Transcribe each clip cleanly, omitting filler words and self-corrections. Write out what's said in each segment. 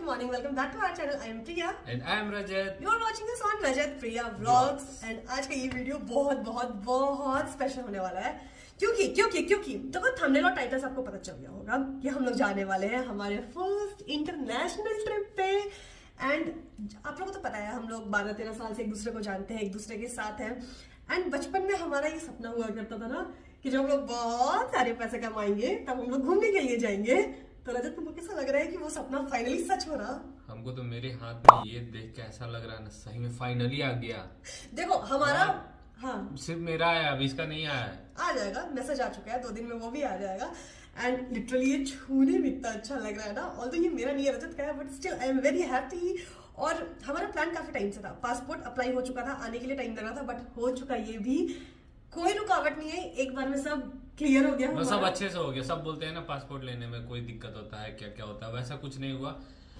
morning. Welcome back to our channel. I am Priya. And I am Rajat. You are watching us on Rajat Priya Vlogs. And आज का ये video बहुत बहुत बहुत special होने वाला है. क्योंकि देखो थंबनेल और टाइटल से आपको पता चल गया होगा कि हम लोग जाने वाले हैं हमारे फर्स्ट इंटरनेशनल ट्रिप पे. एंड आप लोगों को तो पता है हम लोग 12-13 साल से एक दूसरे को जानते हैं, एक दूसरे के साथ हैं. एंड बचपन में हमारा ये सपना हुआ करता था ना कि जब हम लोग बहुत सारे पैसे कमाएंगे तब हम लोग घूमने के लिए जाएंगे. तो रजत तुमको कैसा लग रहा है कि वो सपना फाइनली सच हो रहा? हमको तो मेरे हाथ में ये देख के ऐसा लग रहा है ना सही में फाइनली आ गया. देखो हमारा सिर्फ मेरा आया, अभी इसका नहीं आया है. आ जाएगा, मैसेज आ चुका है, 2 दिन में वो भी आ जाएगा. एंड लिटरली ये छूने में इतना अच्छा लग रहा है ना. ऑल्दो ये मेरा नहीं है, रजत का है, but still I am very happy. और हमारा प्लान काफी टाइम से था. पासपोर्ट अप्लाई हो चुका था, आने के लिए टाइम लग रहा था, बट हो चुका ये भी. कोई रुकावट नहीं है, एक बार में सब क्लियर हो गया. सब अच्छे से हो गया. सब बोलते हैं ना पासपोर्ट लेने में कोई दिक्कत होता है, क्या क्या होता है, वैसा कुछ नहीं हुआ.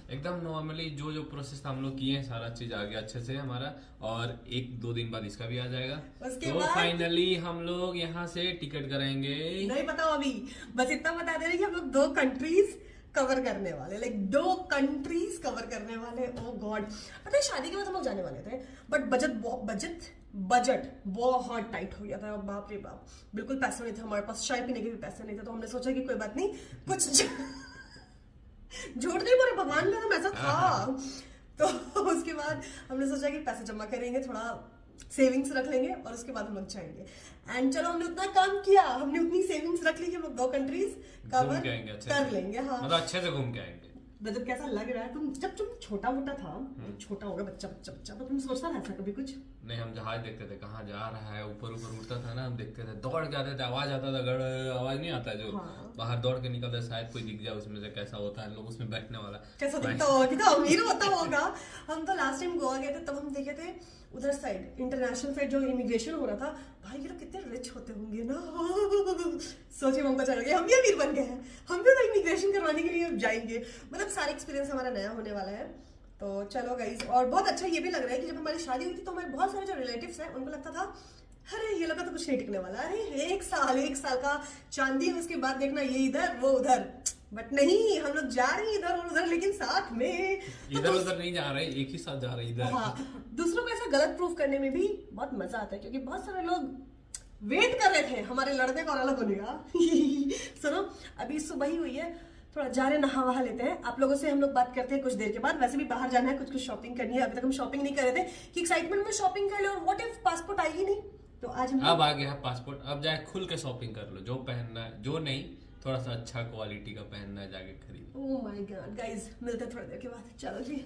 एकदम नॉर्मली जो प्रोसेस हम लोग किए सारा चीज आ गया अच्छे से हमारा. और 1-2 दिन बाद इसका भी आ जाएगा. तो फाइनली हम लोग यहाँ से टिकट कराएंगे. नहीं बताओ अभी, बस इतना बता दे रहे कि हम लोग 2 कंट्रीज कवर करने वाले. लाइक 2 कंट्रीज कवर करने वाले. ओ गॉड, पता है शादी के बाद हम लोग जाने वाले थे, बट बजट बहुत टाइट हो गया था. बाप रे बाप, बिल्कुल पैसे नहीं थे हमारे पास, चाय पीने के भी पैसे नहीं थे. तो हमने सोचा कि कोई बात नहीं, कुछ झूठ नहीं बोले, भगवान का हम ऐसा था. तो उसके बाद हमने सोचा कि पैसे जमा करेंगे, थोड़ा सेविंग्स रख लेंगे और उसके बाद हम लोग जाएंगे. एंड चलो हमने उतना काम किया, हमने उतनी सेविंग्स रख ली कि हम लोग 2 कंट्रीज कवर कर लेंगे. हाँ, मतलब अच्छे से घूम के आएंगे. मतलब कैसा लग रहा है? जब तुम छोटा मोटा था, छोटा होगा बच्चा तो तुम सोचता था ऐसा कभी कुछ? नहीं, हम जहाज देखते थे कहाँ जा रहा है, ऊपर उड़ता था ना, हम देखते थे, दौड़ के आते थे, आवाज आता था, गड़ आवाज नहीं आता जो बाहर दौड़ के निकलता, शायद कोई दिख जाए उसमें से कैसा होता है, लोग उसमें बैठने वाला कैसा दिखता होगा, कितना अमीर होता होगा. हम तो लास्ट टाइम गोवा गए थे, तब हम देखे थे उधर साइड इंटरनेशनल साइड जो इमिग्रेशन हो रहा था. भाई ये लोग कितने रिच होते होंगे ना. सोचिए हमको चल गया, हम भी अमीर बन गए हैं, हम भी तो इमिग्रेशन करवाने के लिए जाएंगे. मतलब सारा एक्सपीरियंस हमारा नया होने वाला है. तो चलो गाइज, और बहुत अच्छा ये भी लग रहा है कि जब हमारी शादी हुई थी तो हमारे बहुत सारे जो रिलेटिव्स हैं उनको लगता था अरे ये लोग तो कुछ नहीं टिकने वाला है, 1 साल का चांदी, उसके बाद देखना ये इधर वो उधर. बट नहीं, हम लोग जा रहे हैं इधर और उधर, लेकिन साथ में. इधर उधर नहीं जा रहे, एक ही साथ जा रहे इधर. हाँ, दूसरों को ऐसा गलत प्रूफ करने में भी बहुत मजा आता है, क्योंकि बहुत सारे लोग वेट कर रहे थे हमारे लड़के का और अलग होने का. सुनो, अभी सुबह ही हुई है, थोड़ा जा रहे नहा वहा लेते हैं. आप लोगों से हम लोग बात करते हैं कुछ देर के बाद. वैसे भी बाहर जाना है, कुछ शॉपिंग करनी है. अभी तक हम शॉपिंग नहीं कर रहे थे कि एक्साइटमेंट में शॉपिंग कर ले, और व्हाट इफ पासपोर्ट आई ही नहीं. तो आज हम अब आ गया है पासपोर्ट, अब जाए खुल के शॉपिंग कर लो. जो पहनना है, जो नहीं थोड़ा सा अच्छा क्वालिटी का पहनना है, जाके खरीद. ओह माय गॉड गाइस, मिलते हैं थोड़ी देर के बाद. चलो जी.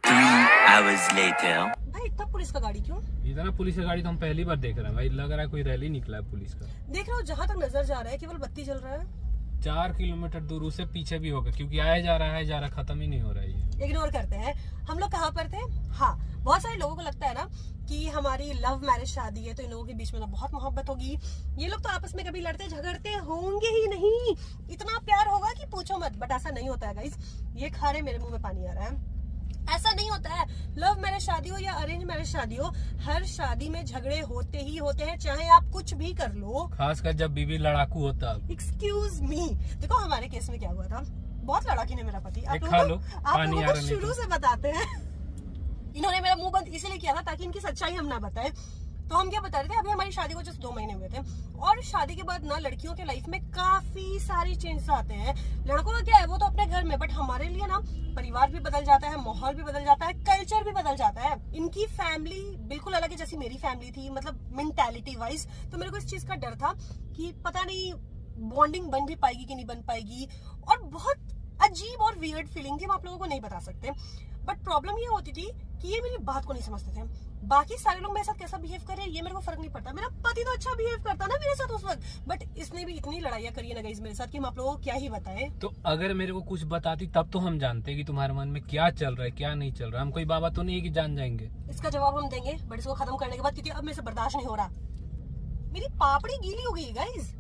3 hours later. भाई इतना पुलिस का गाड़ी क्यों? इतना पुलिस का गाड़ी तो हम पहली बार देख रहे हैं भाई. लग रहा है कोई रैली निकला है पुलिस का. देख रहा हूँ, जहां तक नजर जा रहा है केवल बत्ती जल रहा है. 4 किलोमीटर दूर, उससे पीछे भी होगा, क्योंकि आया जा रहा है, खत्म ही नहीं हो रहा है. ये इग्नोर करते हैं. हम लोग कहाँ पर थे? हाँ, बहुत सारे लोगों को लगता है ना कि हमारी लव मैरिज शादी है तो इन लोगों के बीच में तो बहुत मोहब्बत होगी. ये लोग तो आपस में कभी लड़ते झगड़ते होंगे ही नहीं, इतना प्यार होगा कि पूछो मत. बट ऐसा नहीं होता है गाइस. ये खा रहे, मेरे मुंह में पानी आ रहा है. ऐसा नहीं होता है. लव मैरिज शादी हो या अरेंज मैरिज शादी हो, हर शादी में झगड़े होते ही होते हैं, चाहे आप कुछ भी कर लो. खासकर जब बीवी लड़ाकू होता. एक्सक्यूज मी, देखो हमारे केस में क्या हुआ था. बहुत लड़ाकी ने मेरा पति. आप लोगों को शुरू से बताते हैं. इन्होंने मेरा मुंह बंद इसलिए किया था ताकि इनकी सच्चाई हम ना बताएं. तो हम क्या बता रहे थे, अभी हमारी शादी को जस्ट 2 महीने हुए थे, और शादी के बाद ना लड़कियों के लाइफ में काफी सारी चेंजेस आते हैं. लड़कों का क्या है, वो तो अपने घर में, बट हमारे लिए ना परिवार भी बदल जाता है, माहौल भी बदल जाता है, कल्चर भी बदल जाता है. इनकी फैमिली बिल्कुल अलग है जैसी मेरी फैमिली थी, मतलब मेंटालिटी वाइज. तो मेरे को इस चीज का डर था कि पता नहीं बॉन्डिंग बन भी पाएगी कि नहीं बन पाएगी. और बहुत अजीब और वियर्ड फीलिंग थी, हम आप लोगों को नहीं बता सकते. बट प्रॉब्लम ये होती थी कि ये मेरी बात को नहीं समझते थे. बाकी सारे लोग मेरे साथ कैसा बिहेव कर रहे हैं ये मेरे को फर्क नहीं पड़ता. मेरा पति तो अच्छा बिहेव करता ना मेरे साथ उस वक्त, बट इसने भी इतनी लड़ाइयाँ करी है ना गाइस मेरे साथ कि हम आप लोगों को क्या ही बताएं. तो अगर मेरे को कुछ बताती तब तो हम जानते कि तुम्हारे मन में क्या चल रहा है, क्या नहीं चल रहा. हम कोई बाबा तो नहीं कि जान जाएंगे. इसका जवाब हम देंगे, बट इसको खत्म करने के बाद, क्योंकि अब मेरे से बर्दाश्त नहीं हो रहा. मेरी पापड़ी गीली हो गई गाइस.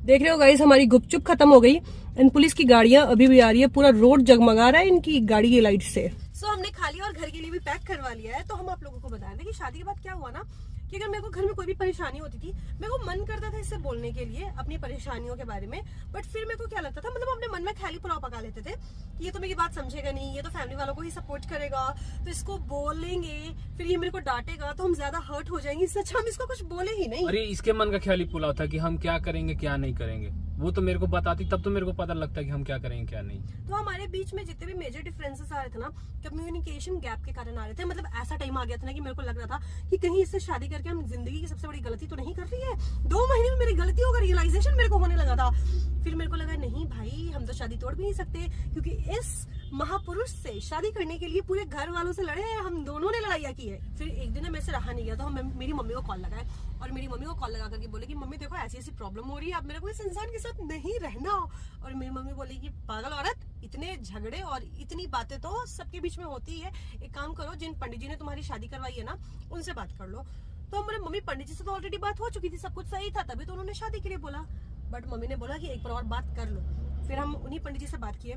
देख रहे हो गाइस, हमारी गुपचुप खत्म हो गई. एंड पुलिस की गाड़ियां अभी भी आ रही है, पूरा रोड जगमगा रहा है इनकी गाड़ी की लाइट से. सो हमने खा लिया और घर के लिए भी पैक करवा लिया है. तो हम आप लोगों को बता रहे थे कि शादी के बाद क्या हुआ ना, कि अगर मेरे को घर में कोई भी परेशानी होती थी, मेरे को मन करता था इससे बोलने के लिए अपनी परेशानियों के बारे में. बट फिर मेरे को क्या लगता था, मतलब अपने मन में ख्याली पुलाव पका लेते थे कि ये तो मेरी बात समझेगा नहीं, ये तो फैमिली वालों को ही सपोर्ट करेगा, तो इसको बोलेंगे फिर ये मेरे को डांटेगा तो हम ज्यादा हर्ट हो जाएंगे, इससे अच्छा हम इसको कुछ बोले ही नहीं। अरे इसके मन का ख्याल ही पुलाव था कि हम क्या करेंगे क्या नहीं करेंगे, वो तो मेरे को बताती तब तो मेरे को पता लगता कि हम क्या करेंगे क्या नहीं। तो हमारे बीच में जितने भी मेजर डिफरेंसेस आ रहे थे ना, कम्युनिकेशन गैप के कारण आ रहे थे। मतलब ऐसा टाइम आ गया था ना कि मेरे को लग रहा था कि कहीं इससे शादी करके हम जिंदगी की सबसे बड़ी गलती तो नहीं कर रही है। 2 महीने में मेरी गलतियों का रियलाइजेशन मेरे को होने लगा था। फिर मेरे को लगा नहीं भाई, हम तो शादी तोड़ भी नहीं सकते, क्योंकि इस महापुरुष से शादी करने के लिए पूरे घर वालों से लड़े हैं, हम दोनों ने लड़ाइयाँ की है। फिर एक दिन मेरे से रहा नहीं गया तो हम मेरी मम्मी को कॉल लगाए और मेरी मम्मी को कॉल लगा करके बोले कि मम्मी देखो ऐसी ऐसी प्रॉब्लम हो रही है, अब मेरे को इस इंसान के साथ नहीं रहना। और मेरी मम्मी बोली कि पागल औरत, इतने झगड़े और इतनी बातें तो सबके बीच में होती है, एक काम करो, जिन पंडित जी ने तुम्हारी शादी करवाई है ना उनसे बात कर लो। तो हमारे मम्मी पंडित जी से तो ऑलरेडी बात हो चुकी थी, सब कुछ सही था, तभी तो उन्होंने शादी के लिए बोला। बट मम्मी ने बोला कि एक बार और बात कर लो। फिर हम उन्हीं पंडित जी से बात किए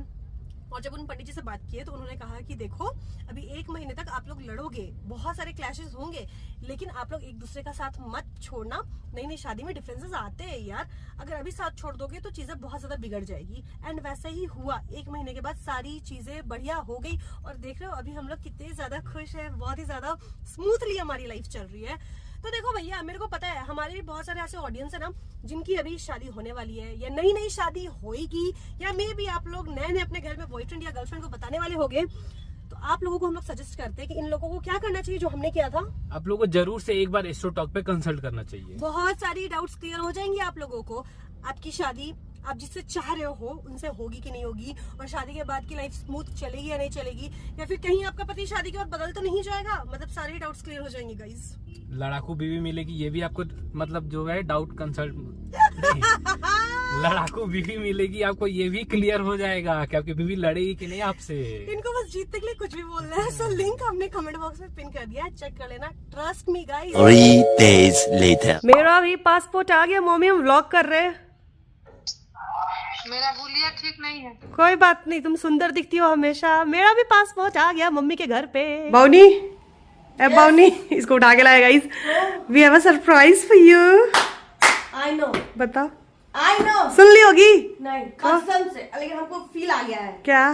और जब उन पंडित जी से बात किए तो उन्होंने कहा कि देखो अभी 1 महीने तक आप लोग लड़ोगे, बहुत सारे क्लैशेस होंगे, लेकिन आप लोग एक दूसरे का साथ मत छोड़ना। नई नई शादी में डिफरेंसेस आते हैं यार, अगर अभी साथ छोड़ दोगे तो चीजें बहुत ज्यादा बिगड़ जाएगी। एंड वैसा ही हुआ, 1 महीने के बाद सारी चीजें बढ़िया हो गई और देख रहे हो अभी हम लोग कितने ज्यादा खुश है, बहुत ही ज्यादा स्मूथली हमारी लाइफ चल रही है। तो देखो भैया, मेरे को पता है हमारे भी बहुत सारे ऐसे ऑडियंस है ना जिनकी अभी शादी होने वाली है या नई नई शादी होएगी, या मे भी आप लोग नए नए अपने घर में बॉयफ्रेंड या गर्लफ्रेंड को बताने वाले होंगे। तो आप लोगों को हम लोग सजेस्ट करते हैं कि इन लोगों को क्या करना चाहिए जो हमने किया था। आप लोगों को जरूर से एक बार एस्ट्रो टॉक पे कंसल्ट करना चाहिए, बहुत सारी डाउट्स क्लियर हो जाएंगे आप लोगों को। आपकी शादी आप जिससे चाह रहे हो उनसे होगी कि नहीं होगी, और शादी के बाद की लाइफ स्मूथ चलेगी या नहीं चलेगी, या फिर कहीं आपका पति शादी के बाद बदल तो नहीं जाएगा। मतलब सारे डाउट्स क्लियर हो जाएंगे गाइस। लड़ाकू बीवी मिलेगी ये भी आपको मतलब जो है डाउट कंसल्ट लड़ाकू बीवी मिलेगी आपको ये भी क्लियर हो जाएगा कि आपकी बीवी लड़ेगी कि नहीं आपसे। इनको बस जीतने के लिए कुछ भी बोलना है। सो लिंक हमने कमेंट बॉक्स में पिन कर दिया है, चेक कर लेना, trust me guys. 3 days later. मेरा भी पासपोर्ट आ गया मम्मी, हम व्लॉग कर रहे हैं। मेरा गुलिया ठीक नहीं है। कोई बात नहीं, तुम सुंदर दिखती हो हमेशा। मेरा भी पासपोर्ट आ गया मम्मी के घर पे। बाउनी बाउनी इसको उठा के लाया guys, we have a surprise for you. I know, बता। आई नो, सुन ली होगी नहीं कसम से, लेकिन हमको फील आ गया है। क्या?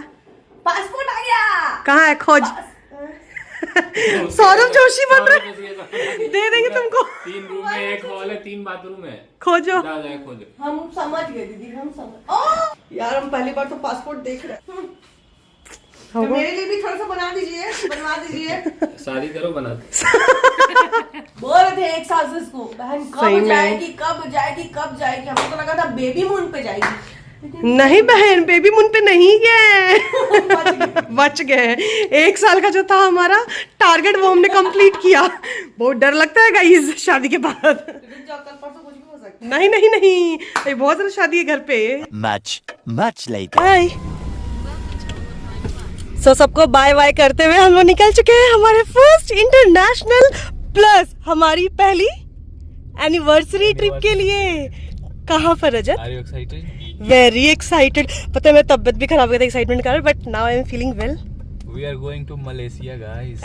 पासपोर्ट आ गया। कहाँ है? खोज। सौरभ जोशी बन रहे, दे देंगे तुमको। 3 रूम में, 1 हॉल है, 3 बाथरूम है। खोजो। खोजो। हम समझ गए दीदी, हम समझ। यार हम पहली बार तो पासपोर्ट देख रहे हैं। तो मेरे लिए भी थोड़ा सा बना दीजिए, बनवा दीजिए। शादी करो बना दे। बोल रहे थे 1 साल से इसको, बहन कब जाएगी कब जाएगी कब जाएगी। हमको तो लगा था बेबी मून पे जाएगी। नहीं बहन, बेबी मून पे नहीं गए। बच गए। 1 साल का जो था हमारा टारगेट वो हमने कंप्लीट किया। बहुत डर लगता है गाइस शादी के बाद। नहीं नहीं नहीं, बहुत सारी शादी है घर पे। Much later. बाय। सो सबको बाय बाय करते हुए हम लोग निकल चुके हैं हमारे फर्स्ट इंटरनेशनल प्लस हमारी पहली एनिवर्सरी ट्रिप के लिए। कहाँ पर रजत? Are you excited? Very excited. पता है मैं तबियत भी खराब हो गई थी एक्साइटमेंट कारण, but now I am feeling well. We are going to Malaysia guys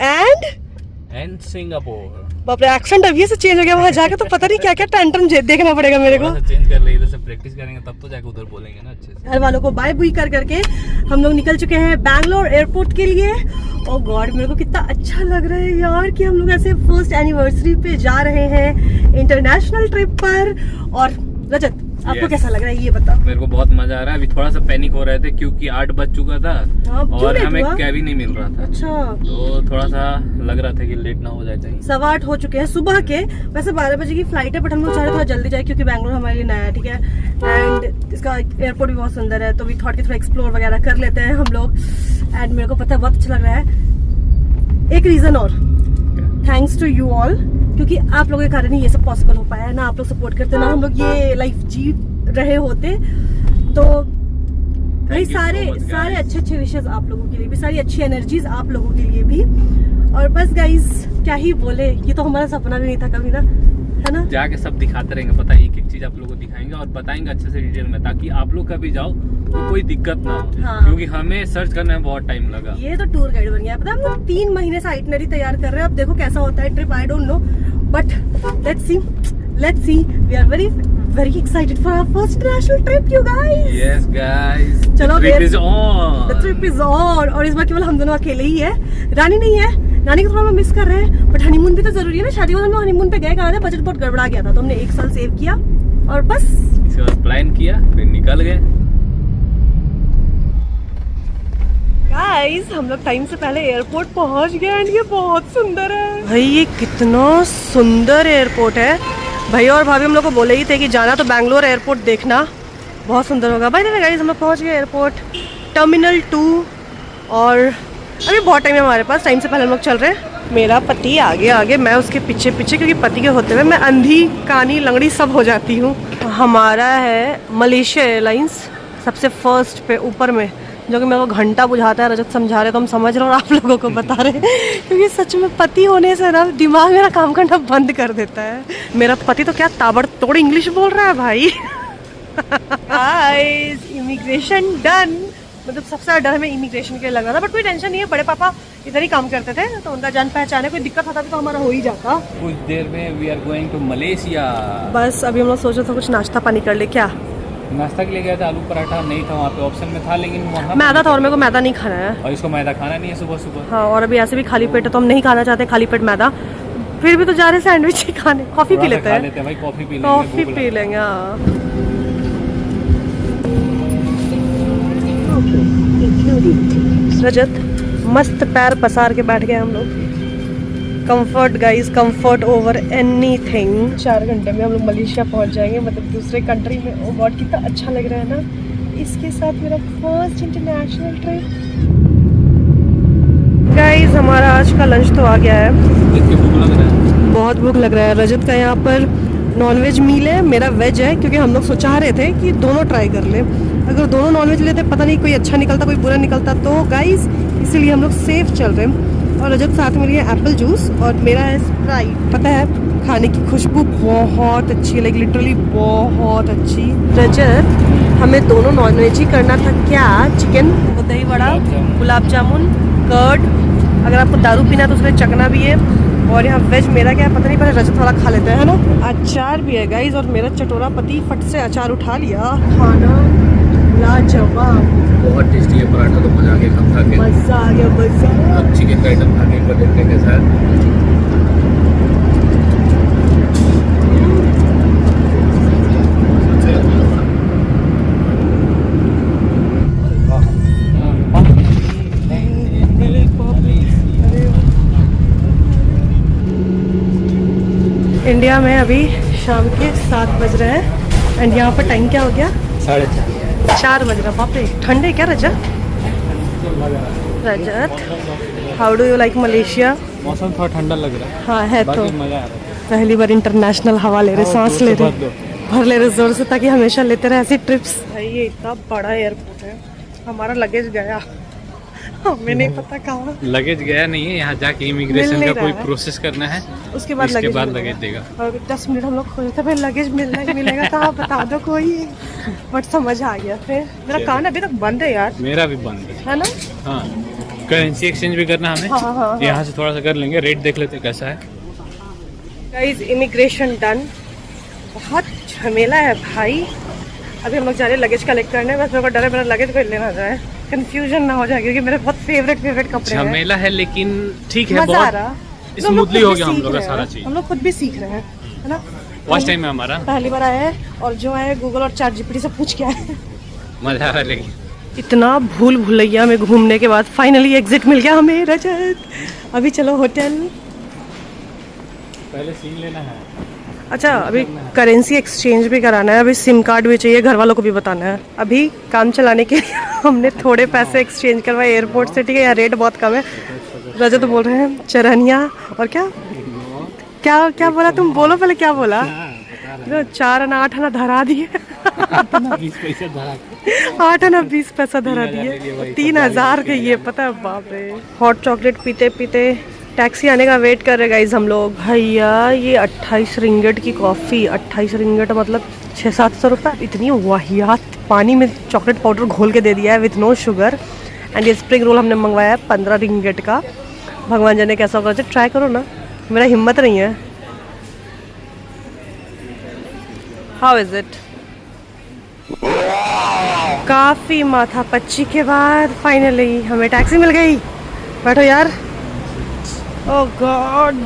and Singapore. बाप रे, एक्सेंट अभी से चेंज हो गया। वहाँ जाके तो पता नहीं क्या क्या टैंटम देखना पड़ेगा मेरे को। चेंज कर ले, इधर से प्रैक्टिस करेंगे तब तो जाके उधर बोलेंगे ना अच्छे से। घर वालों को बाय बुई कर करके हम लोग निकल चुके हैं बैंगलोर एयरपोर्ट के लिए। ओह गॉड, मेरे को कितना अच्छा लग रहा है यार कि हम लोग ऐसे फर्स्ट एनिवर्सरी पे जा रहे हैं इंटरनेशनल ट्रिप पर। और रजत आपको कैसा लग रहा है ये बता। मेरे को बहुत मजा आ रहा है। अभी थोड़ा सा पैनिक हो रहे थे क्योंकि 8 बज चुका था और हमें कैब ही नहीं मिल रहा था। अच्छा, तो थोड़ा सा लग रहा था कि लेट ना हो जाए कहीं। 8:15 हो चुके हैं सुबह के। वैसे 12 बजे की फ्लाइट है, बट हम लोग चाह रहे थोड़ा जल्दी जाए क्योंकि बैंगलोर हमारे लिए नया है, ठीक है। एंड इसका एयरपोर्ट भी बहुत सुंदर है, तो वी थॉट कि थोड़ा एक्सप्लोर वगैरह कर लेते हैं हम लोग। एंड मेरे को पता है बहुत अच्छा लग रहा है। एक रीजन और, थैंक्स टू यू ऑल, क्योंकि आप लोगों के कारण ही ये सब पॉसिबल हो पाया है। ना आप लोग सपोर्ट करते, ना हम लोग ये लाइफ जी रहे होते। तो भाई सारे अच्छे अच्छे विशेष आप लोगों के लिए भी, सारी अच्छी एनर्जीज आप लोगों के लिए भी। और बस गाइस क्या ही बोले, ये तो हमारा सपना भी नहीं था कभी ना, है ना। जाके सब दिखाते रहेंगे, पता है एक एक चीज आप लोगों को दिखाएंगे और बताएंगे अच्छे से डिटेल में, ताकि आप लोग कभी जाओ तो कोई दिक्कत ना हो। हाँ। क्योंकि हमें सर्च करने में बहुत टाइम लगा। ये तो टूर गाइड बन गया। पता है हम लोग 3 महीने से आइटनरी तैयार कर रहे हैं। अब देखो कैसा होता है trip, I don't know, but let's see we are very excited for our first international trip, you guys. Yes guys, चलो the trip is on. The trip is on. और इस बार केवल हम दोनों अकेले ही है, रानी नहीं है। रानी को थोड़ा मैं मिस कर रहे हैं, बट हनीमून भी तो जरूरी है ना। शादी में हम लोग हनीमून पे गए कहाँ थे, बजट बहुत गड़बड़ा गया था, तो हमने 1 साल सेव किया और बस इसके बाद प्लान किया, फिर निकल गए। गाइस हम लोग टाइम से पहले एयरपोर्ट पहुंच गए एंड ये बहुत सुंदर है भाई। ये कितना सुंदर एयरपोर्ट है। भैया और भाभी हम लोग को बोले ही थे कि जाना तो बैंगलोर एयरपोर्ट देखना, बहुत सुंदर होगा। भाई गाइस हम लोग पहुंच गए एयरपोर्ट टर्मिनल 2 और अभी बहुत टाइम है हमारे पास। टाइम से पहले हम लोग चल रहे हैं। मेरा पति आगे आगे, मैं उसके पीछे पीछे, क्योंकि पति के होते हुए मैं अंधी कानी लंगड़ी सब हो जाती हूँ। हमारा है मलेशिया एयरलाइंस सबसे फर्स्ट पे ऊपर में, जो कि मेरे को घंटा बुझाता है। रजत समझा रहे तो हम समझ रहे और आप लोगों को बता रहे हैं, क्योंकि सच में पति होने से ना दिमाग मेरा काम करना बंद कर देता है। मेरा पति तो क्या ताबड़तोड़ इंग्लिश बोल रहा है भाई। Guys immigration done. मतलब सबसे ज्यादा डर हमें इमिग्रेशन के लगा था, बट कोई टेंशन नहीं है। बड़े पापा इधर ही काम करते थे तो उनका जान पहचान है, कोई दिक्कत होता तो हमारा हो ही जाता। कुछ देर में we are going to Malaysia. बस अभी हम लोग सोच रहे थे कुछ नाश्ता पानी कर ले। क्या नाश्ता के लिए गया था, आलू पराठा नहीं था वहाँ पे, ऑप्शन में था, लेकिन वहाँ मैदा था और मेरे को मैदा नहीं खाना है। और इसको मैदा खाना नहीं है सुबह सुबह। हाँ, और अभी ऐसे भी खाली पेट है तो हम नहीं खाना चाहते खाली पेट मैदा। फिर भी तो जा रहे सैंडविच ही खाने। कॉफी पी लेते हैं भाई, कॉफी पी लेंगे, कॉफी पी लेंगे। हाँ रजत मस्त पैर पसार के बैठ गए हम लोग। Comfort guys, comfort over anything. 4 घंटे में हम लोग मलेशिया पहुंच जाएंगे, मतलब दूसरे कंट्री में। ओ गॉड कितना अच्छा लग रहा है ना। इसके साथ मेरा फर्स्ट इंटरनेशनल ट्रिप। गाइस हमारा आज का लंच तो आ गया है। भूख लग रहा है, बहुत भूख लग रहा है। रजत का यहाँ पर नॉनवेज मील है, मेरा वेज है, क्योंकि हम लोग सोचा रहे थे कि दोनों ट्राई कर ले। अगर दोनों नॉनवेज लेते पता नहीं कोई अच्छा निकलता कोई बुरा निकलता, तो गाइस इसीलिए हम लोग सेफ चल रहे हैं। और रजत साथ में लिए एप्पल जूस और मेरा है स्प्राइट। पता है खाने की खुशबू बहुत अच्छी है, लाइक लिटरली बहुत अच्छी। रजत हमें दोनों नॉनवेज ही करना था। क्या चिकन, दही बड़ा, गुलाब जामुन, कर्ड, अगर आपको दारू पीना है तो उसमें चकना भी है। और यहाँ वेज मेरा क्या है पता नहीं, पहले रजत वाला खा लेते हैं ना। अचार भी है गाइस, और मेरा चटोरा पति फट से अचार उठा लिया। खाना लाजवाब, बहुत टेस्टी है पराठा, तो मजा आ गया खा के। मजा आ गया मजा। अब चिकन का आइटम खा के एक बार देखते हैं कैसा है। इंडिया में अभी शाम के 7 बज रहे हैं एंड यहाँ पर टाइम क्या हो गया? 4:30 बज रहा। बाप रे, ठंड है क्या Rajat? Rajat how do you like Malaysia? मौसम थोड़ा ठंडा लग रहा है। हाँ है तो। मजा आ रहा है। पहली बार इंटरनेशनल हवा ले रहे, सांस ले रहे, भर ले रहे जोर से, ताकि हमेशा लेते रहे ऐसी ट्रिप्स। भाई ये इतना बड़ा एयरपोर्ट है। हमारा लगेज गया, हमें नहीं पता कहाँ। लगेज गया नहीं है, यहाँ जाके इमिग्रेशन का कोई प्रोसेस करना है, उसके बाद लगेज देगा। और 10 मिनट हम लोग खोजे थे भाई लगेज मिलेगा कहाँ बता दो कोई। बट समझ आ गया। फिर मेरा कान अभी तक बंद है यार। मेरा भी बंद है ना। हाँ, करेंसी एक्सचेंज भी करना हमें। हाँ। यहाँ से थोड़ा सा कर लेंगे, रेट देख लेते कैसा है। Guys immigration done. बहुत झमेला है भाई। अभी हम लोग जा रहे हैं लगेज कलेक्ट करने। बस मेरे को डर है मेरा लगेज कोई लेना जाए, कंफ्यूजन ना हो जाए, क्योंकि मेरे बहुत फेवरेट कपड़े हैं। झमेला है लेकिन ठीक है, मजा आ रहा। स्मूथली हो गया हम लोग का सारा चीज। हम लोग खुद भी सीख रहे हैं, है ना। फर्स्ट टाइम है हमारा, पहली बार आया है, और जो है गूगल और चैट जीपीटी से पूछ के आए। मजा आ रहा है। लेकिन इतना भूल भुलैया में घूमने के बाद फाइनली एग्जिट मिल गया हमें रजत। अभी चलो होटल। पहले सीन लेना है। अच्छा अभी करेंसी एक्सचेंज भी कराना है, अभी सिम कार्ड भी चाहिए, घर वालों को भी बताना है। अभी काम चलाने के लिए हमने थोड़े पैसे एक्सचेंज करवाए एयरपोर्ट से। ठीक है, यहाँ रेट बहुत कम है। रजत तो बोल रहे हैं चरनिया और क्या बोला तुम? बोलो पहले क्या बोला? 4 आना 8 आना धरा दिए। 8 आना 20 पैसा धरा दिए। 3000 के ये पता है। बाप रे। हॉट चॉकलेट पीते पीते टैक्सी आने का वेट कर रहे गाइस हम लोग। भैया ये 28 रिंगट की कॉफ़ी, 28 रिंगट मतलब 600-700 रुपये। इतनी वाहियात पानी में चॉकलेट पाउडर घोल के दे दिया है विथ नो शुगर। एंड ये स्प्रिंग रोल हमने मंगवाया है 15 रिंगट का। भगवान जाने कैसा होगा, ट्राई करो ना, मेरा हिम्मत नहीं है। How is it? काफी माथा पच्ची के बाद फाइनली हमें टैक्सी मिल गई। बैठो यार। ओह गॉड।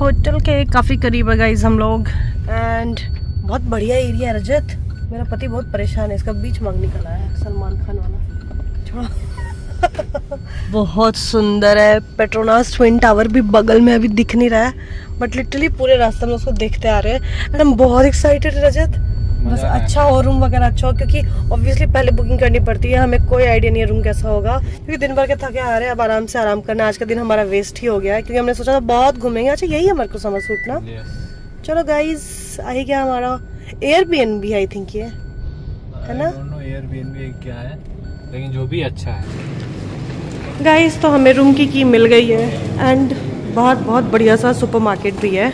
होटल के काफी करीब है गाइस हम लोग, एंड बहुत बढ़िया एरिया है रजत। मेरा पति बहुत परेशान है, इसका बीच मांग निकल आया है सलमान खान वाला। छोड़ो। बहुत सुंदर है। पेट्रोनास ट्विन टावर भी बगल में अभी दिख नहीं रहा है, बट लिटरली पूरे रास्ते में उसको देखते आ रहे हैं एंड हम बहुत एक्साइटेड है रजत। बस अच्छा हो, रूम वगैरह अच्छा हो, क्योंकि ऑब्वियसली पहले बुकिंग करनी पड़ती है। हमें कोई आइडिया नहीं है रूम कैसा होगा, क्योंकि दिन भर के थके आ रहे हैं। अब आराम से आराम करना। आज का दिन हमारा वेस्ट ही हो गया है, क्योंकि हमने सोचा था बहुत घूमेंगे। अच्छा यही है हमारे को समर सूट ना। चलो गाइज आई गया हमारा एयरबीएनबी, आई थिंक ये है ना। एयरबीएनबी क्या है, लेकिन जो भी अच्छा है। गाइस तो हमें रूम की मिल गई है एंड बहुत बढ़िया सा सुपरमार्केट भी है।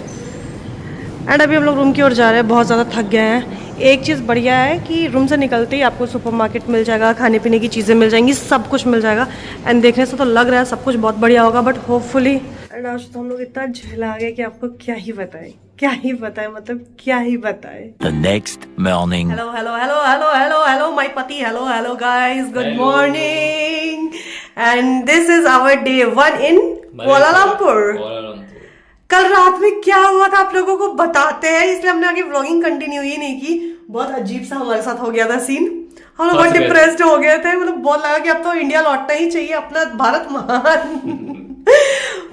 एंड अभी हम लोग रूम की ओर जा रहे हैं, बहुत ज़्यादा थक गए हैं। एक चीज़ बढ़िया है कि रूम से निकलते ही आपको सुपरमार्केट मिल जाएगा, खाने पीने की चीज़ें मिल जाएंगी, सब कुछ मिल जाएगा। एंड देखने से तो लग रहा है सब कुछ बहुत बढ़िया होगा, बट होपफुली। एंड आज तो हम लोग इतना झेला गए कि आपको क्या ही बताएं, मतलब क्या ही बताएं। The next morning. Hello, my pati. Hello, guys. Good morning. And this is our day 1 in Kuala Lumpur. कल रात में क्या हुआ था आप लोगों को बताते हैं, इसलिए हमने आगे व्लॉगिंग कंटिन्यू ही नहीं की। बहुत अजीब सा हमारे साथ हो गया था सीन। हम लोग बहुत डिप्रेस्ड हो गए थे, मतलब बहुत लगा कि अब तो इंडिया लौटना ही चाहिए, अपना भारत महान।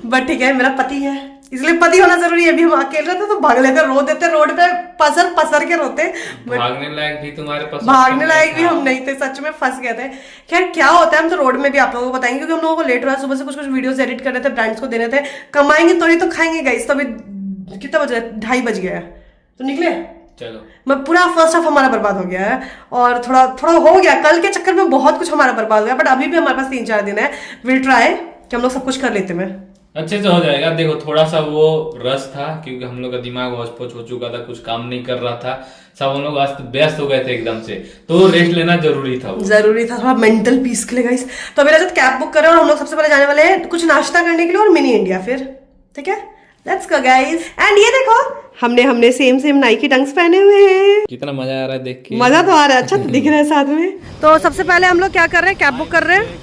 बट ठीक है, मेरा पति है, इसलिए पति होना जरूरी है। अभी हम अकेले रहते तो भाग लेते, रो देते रोड पे, पसर के रोते। भागने लायक भी तुम्हारे पास, भागने लायक भी हम नहीं थे, सच में फंस गए थे। खैर क्या होता है हम तो रोड में भी आप लोगों को बताएंगे, क्योंकि हम लोगों को लेट हुआ। सुबह से कुछ वीडियोस एडिट कर रहे थे, ब्रांड्स को देने थे, कमाएंगे तो ही तो खाएंगे गाइस। तो अभी कितना बज रहा है? 2:30 बज गया है, तो निकले। चलो मैं पूरा फर्स्ट हाफ हमारा बर्बाद हो गया है, और थोड़ा हो गया कल के चक्कर में, बहुत कुछ हमारा बर्बाद हो गया। बट अभी भी हमारे पास 3-4 दिन है। विल ट्राई कि हम लोग सब कुछ कर लेते हैं, अच्छे से हो जाएगा। देखो थोड़ा सा वो रस था, क्योंकि हम लोग का दिमाग होच-पोच हो चुका था, कुछ काम नहीं कर रहा था, सब हम लोग अस्त व्यस्त हो गए थे एकदम से, तो रेस्ट लेना जरूरी था थोड़ा मेंटल पीस के लिए गाइस। तो अभी रजत कैब बुक कर रहे हैं, और हम लोग सबसे पहले जाने वाले हैं कुछ नाश्ता करने के लिए, और मिनी इंडिया फिर। ठीक है, लेट्स गो गाइस। एंड ये देखो हमने सेम नाइकी डंक्स पहने हुए हैं। कितना मजा आ रहा है देख के। मजा तो आ रहा है, अच्छा तो दिख रहा है साथ में। तो सबसे पहले हम लोग क्या कर रहे हैं, कैब बुक कर रहे हैं।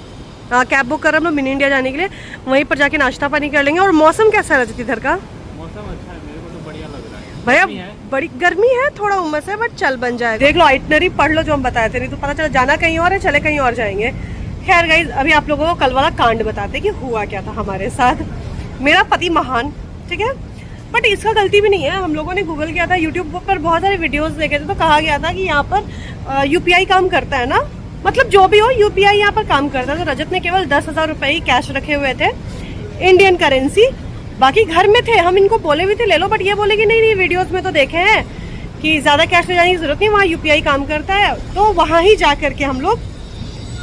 कैब बुक कर रहे हैं हम लोग मिनी इंडिया जाने के लिए। वहीं पर जाके नाश्ता पानी कर लेंगे। और मौसम कैसा है इधर का? मौसम अच्छा है, मेरे को तो बढ़िया लग रहा है भैया। बड़ी गर्मी है, थोड़ा उमस है, बट चल बन जाएगा। देख लो आइटनरी पढ़ लो जो हम बताए थे, नहीं तो पता चला जाना कहीं और है, चले कहीं और जाएंगे। खैर गाइस अभी आप लोगों को कल वाला कांड बताते कि हुआ क्या था हमारे साथ। मेरा पति महान, ठीक है, बट इसका गलती भी नहीं है। हम लोगों ने गूगल किया था, यूट्यूब पर बहुत सारे वीडियोस देखे थे, तो कहा गया था कि यहाँ पर यूपीआई काम करता है ना, मतलब जो भी हो यूपीआई यहाँ पर काम करता है। तो रजत ने केवल 10,000 रुपए ही कैश रखे हुए थे, इंडियन करेंसी, बाकी घर में थे। हम इनको बोले भी थे ले लो, बट ये बोले कि नहीं वीडियोस में तो देखे हैं कि ज्यादा कैश ले जाने की जरूरत नहीं, वहाँ यूपीआई काम करता है, तो वहाँ ही जा करके हम लोग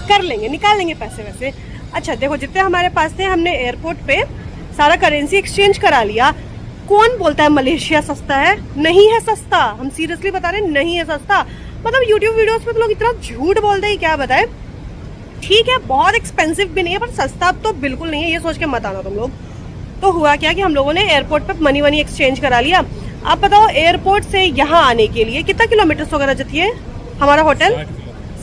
कर लेंगे, निकाल लेंगे पैसे वैसे। अच्छा देखो जितने हमारे पास थे, हमने एयरपोर्ट पे सारा करेंसी एक्सचेंज करा लिया। कौन बोलता है मलेशिया सस्ता है? नहीं है सस्ता, हम सीरियसली बता रहे हैं, नहीं है सस्ता। मतलब यूट्यूब वीडियोस में तो लोग इतना झूठ बोलते हैं, क्या बताए। ठीक है बहुत एक्सपेंसिव भी नहीं है, पर सस्ता तो बिल्कुल नहीं है, ये सोच के मत आना तुम लोग। तो हुआ क्या कि हम लोगों ने एयरपोर्ट पे मनी एक्सचेंज करा लिया। आप बताओ एयरपोर्ट से यहाँ आने के लिए कितना किलोमीटर होगा रजत? ये हमारा होटल